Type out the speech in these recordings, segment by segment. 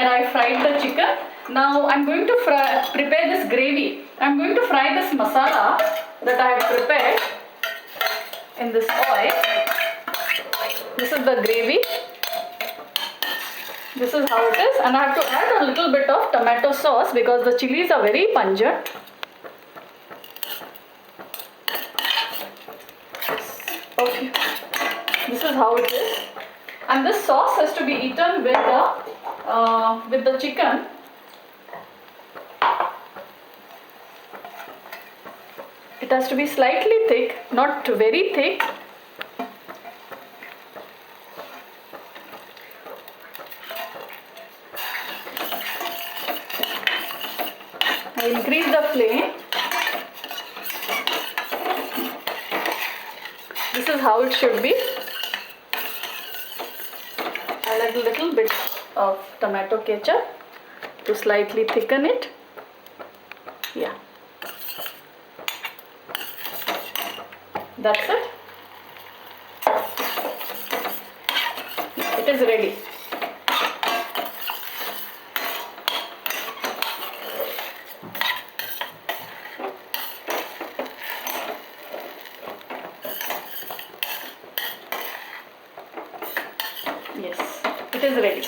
where I fried the chicken. Now I'm going to prepare this gravy. I'm going to fry this masala that I have prepared in this oil. This is the gravy. This is how it is, and I have to add a little bit of tomato sauce because the chilies are very pungent. Okay, this is how it is, and this sauce has to be eaten with the chicken. It has to be slightly thick, not very thick. I increase the flame. This is how it should be. I add a little bit of tomato ketchup to slightly thicken it. Yeah. That's it. It is ready. Yes, it is ready.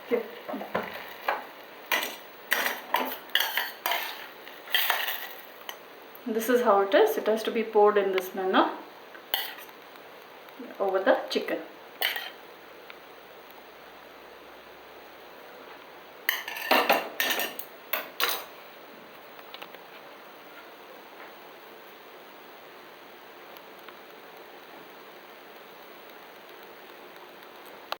Okay. This is how it is. It has to be poured in this manner over the chicken.